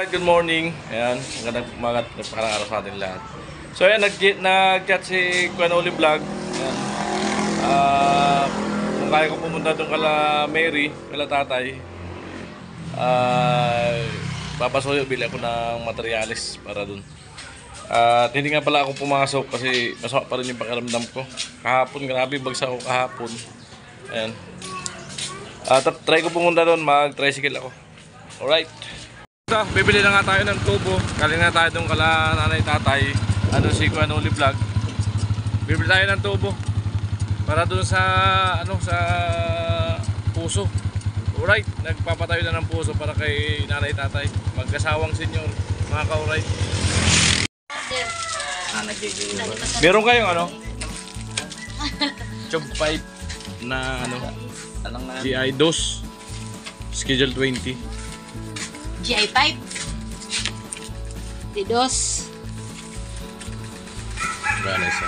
Alright, good morning. Ayan, magandang umaga at parang araw sa atin lahat. So ayan, nag-chat si Kuya Noli Vlog. Ayan. Kung kaya ko pumunta doon kala Mary, kala tatay, papasuyo, bili ako ng materialis para doon. At hindi nga pala ako pumasok kasi masama pa rin yung pakiramdam ko. Kahapon, grabe, bagsak ako kahapon. Ayan. Try ko pumunta doon, mag-tricycle ako. Alright. So, bibili na nga tayo ng tubo. Galing na tayo doon kala nanay tatay. Ano si Kuya Noli Vlog. Bibili tayo ng tubo para doon sa sa puso. Alright, nagpapatayo na ng puso para kay nanay tatay. Mag-asawang senyor, mga ka-alright. Meron kayong tube pipe na GI DOS schedule 20. GI pipe DOS Gano'n isa?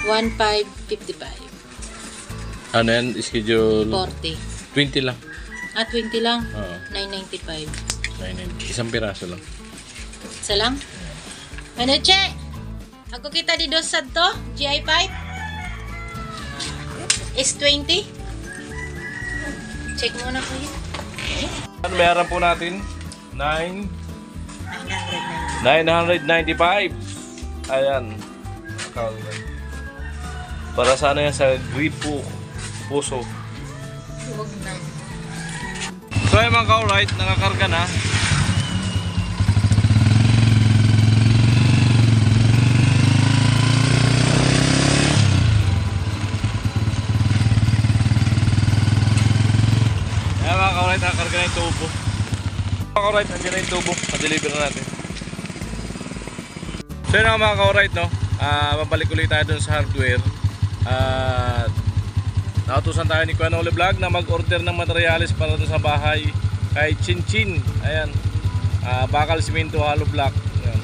1555. Ano yan? Schedule 40. 20 lang. 20 lang? Oo. 995. 990. Isang piraso lang. Isa lang? Ano, che? Ako kita di DOS sad to? GI pipe? S20? Check muna ko yun. Ano meron po natin? 995. Ayan. Para sa ano yan, sa gripo puso. Huwag na. So yung mga ka-alright, nakakarga na. Ayan mga ka-alright, nakakarga na yung tubo. Alright, nandiyan na yung tubo. Na-deliver na natin. So yun nga mga ka-alright, no? Mabalik ulit tayo dun sa hardware. At nakatusan tayo ni Kuya Noli Vlog na mag-order ng materialis para dun sa bahay kay Chin Chin. Ayan. Bakal, simento, hollow block. Ayan.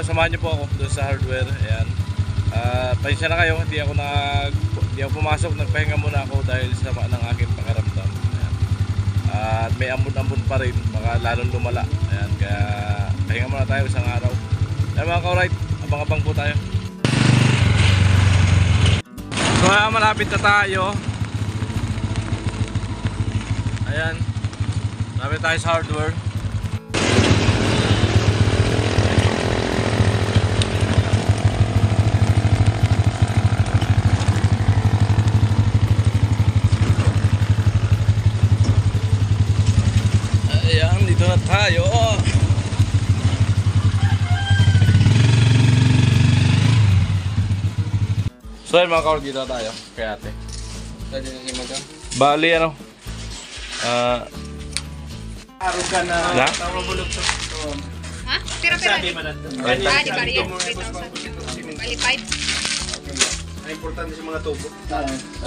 Samahan nyo po ako dun sa hardware. Ayan. Pasensya na kayo, hindi ako pumasok. Nagpahinga muna ako dahil sa ng aking pakiramdam. At may ambon-ambon pa rin, baka lalong lumala. Ayan, kaya pahinga muna tayo isang araw. Ayan mga ka-alright, abang-abang po tayo. So malapit na tayo. Ayan, malapit tayo sa hardware. Dito na tayo. So yun mga ka-alright, dito na tayo kay ate. Bali araw ka na mabulog to. Ha? Pira-pira. Sabi man natin. Di ba rin? 3,000. Bali 5. Ang importante sa mga tubo.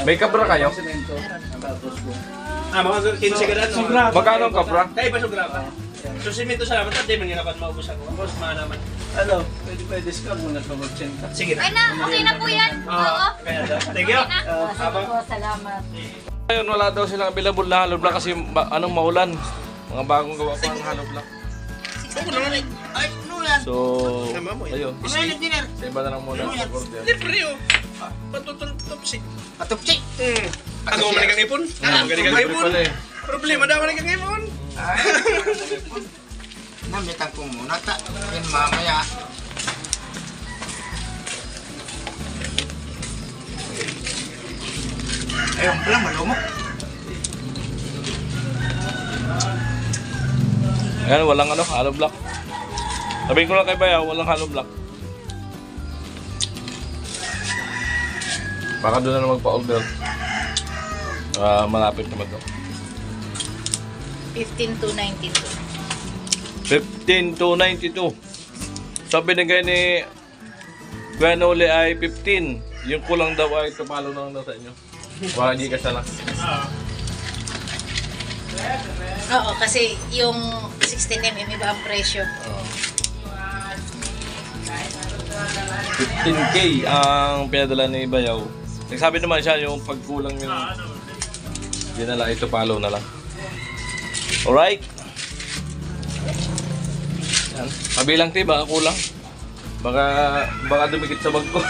may kabra kayo? Mga 15 ka na. Magkano ang kabra? Kaya ba sugrapa? So simento sa naman, hindi man ginapan maubos ako. Boss, naman. Pwede discount muna sa 80. Sige na. Ay na, okay na po yan. Oo. Thank you. Salamat. Ayun, wala daw silang available na hollow block kasi maulan. Mga bagong gawa pa ng hollow block. Ay, ano yan? So, ayun. Sa iba na lang muna ang order. Libre yun. Patutupsi. Patupsi? Ano mo manigang ipon? Manigang ipon? Pala eh. Problema daw manigang ipon. Namitan ko muna ta. Yan mamaya. Ayun pala, malumok. Ayan, walang hollow block. Sabihin ko lang kay Bayaw, walang hollow block. Baka doon na magpa-order. Malapit naman to. 15 to 92. 15 to 92. So binigay ni Kuya Noli ay 15. Yung kulang daw ay tumalo na lang sa inyo. Wala, hindi ka lang. Oo, kasi yung 16mm iba ang presyo. 15K ang pinadala ni Bayaw. Nagsabi naman siya yung pagkulang yung dinala, ito follow na lang. Alright. Yan. Mabilang tiba, kulang. Baka dumikit sa bag ko.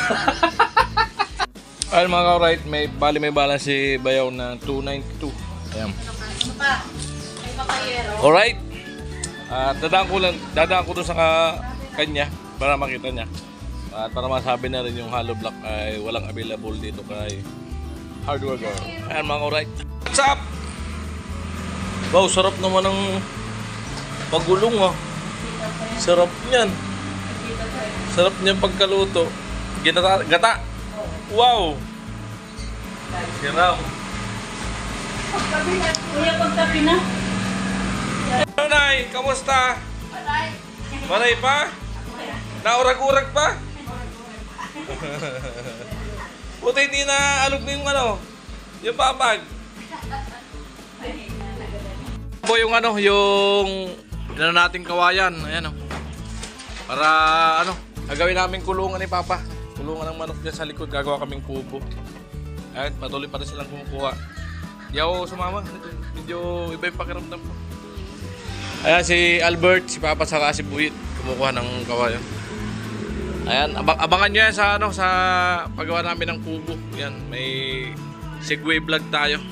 Ayun mga ka-right, may balance si Bayaw na 292. Ayan. Alright. Dadaan ko doon sa kanya para makita niya. At para masabi na rin yung hollow block ay walang available dito kay Hardware. Ayan mga ka-right. What's up? Wow, sarap naman ng pagulong ah. Sarap niyan. Sarap niyan pagkaluto. Gata. Wow! Siraw. Kuya, pagtabi na. Nanay, kamusta? Malay pa? Naurag-urag pa? Puti hindi na alog na yung yung papag. Yung yung nating kawayan, ayan para gagawin namin kulungan ni Papa. Kulungan ng manok dyan sa likod, gagawa kaming kubo. At patuloy pa rin silang kumukuha. Di ako sumama, medyo iba yung pakiramdam ko. Ayan si Albert, si Papa saka si Buyit, kumukuha ng kawayan. Ayan, abangan nyo yan sa paggawa namin ng kubo. Yan, may Segway vlog tayo.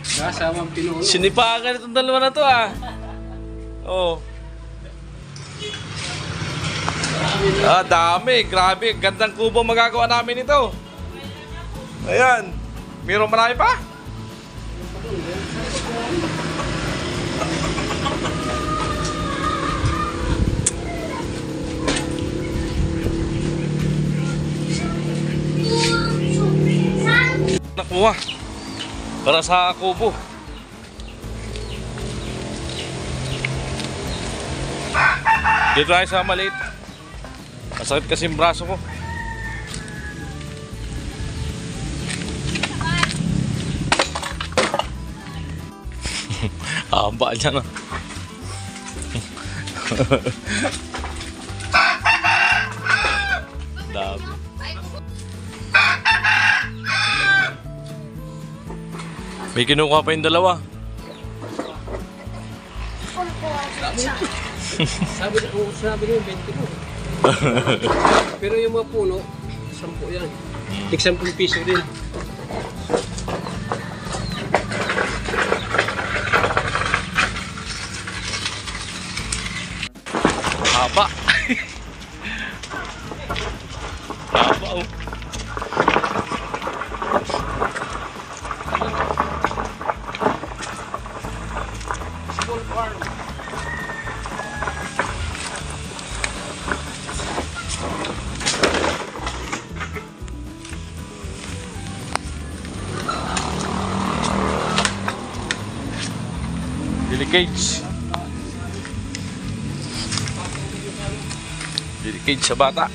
Kasamang pinuno. Sinipakan itong dalawa na to ah. Oh. Dami. Grabe. Gandang kubo magagawa namin ito. Ayan. Mayroon marami pa? Nakuha. Para sa kubo. Dito tayo sa maliit. Masakit kasi yung braso ko. Haba niya na. Dami. May kinukuha pa yung dalawa. Sabi niyo 20 mo. Pero yung mga puno, 10 yan. Tig 10 piso din. Haba. Haba oh. Delicage. Delicage sa bata.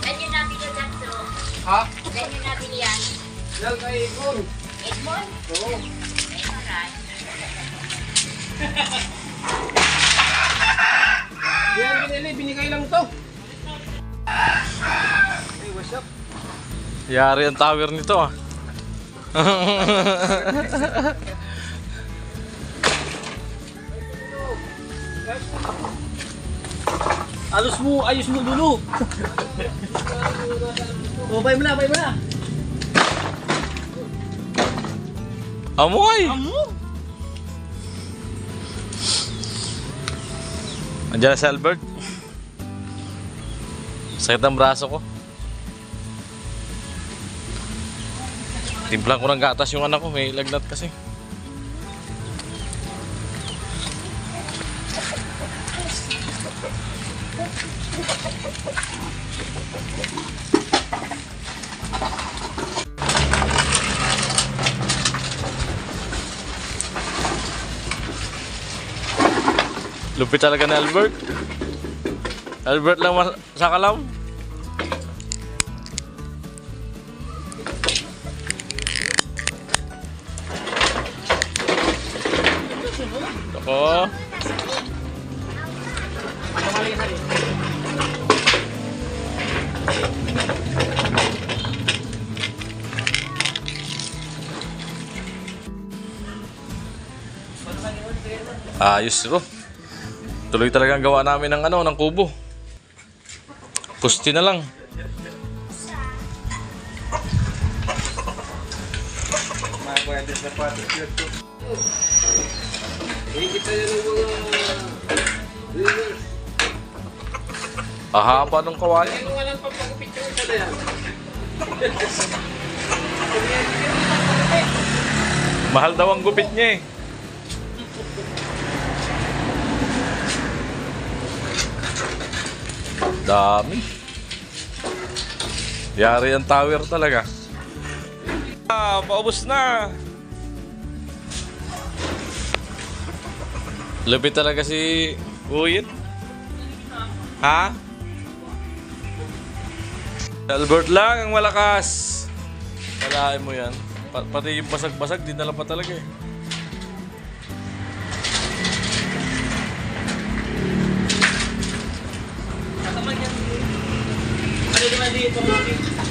Ganyan na video dyan, so. Ha? Ganyan na video yan. Yan kay Ikon. Edmond? Oo. Ay, alright. Yan binili, binigay lang to. Hey, what's up? Yari ang tower nito ah. Ayos mo dulu. Oh, bay mo na. Amoy! Andiyan na si Albert. Sakit ang braso ko. Timplang ko ng gatas yung anak ko, may lagnat kasi. Lupit talaga ni Albert. Albert lang sa kalam. Po. Ayos ito. Tuloy talagang gawa namin ng ng kubo. Pusti na lang. Higit na yan ng mga viewers. Ahaba ng kawayan. Ano nga lang papagupit yung isa na yan? Mahal daw ang gupit niya eh. Dami. Yari ang tower talaga. Paubos na. Lupit talaga si Uyit. Ha? Albert lang ang malakas. Walain mo yan. Pati yung basag-basag, dinala pa talaga eh. Ano naman dito?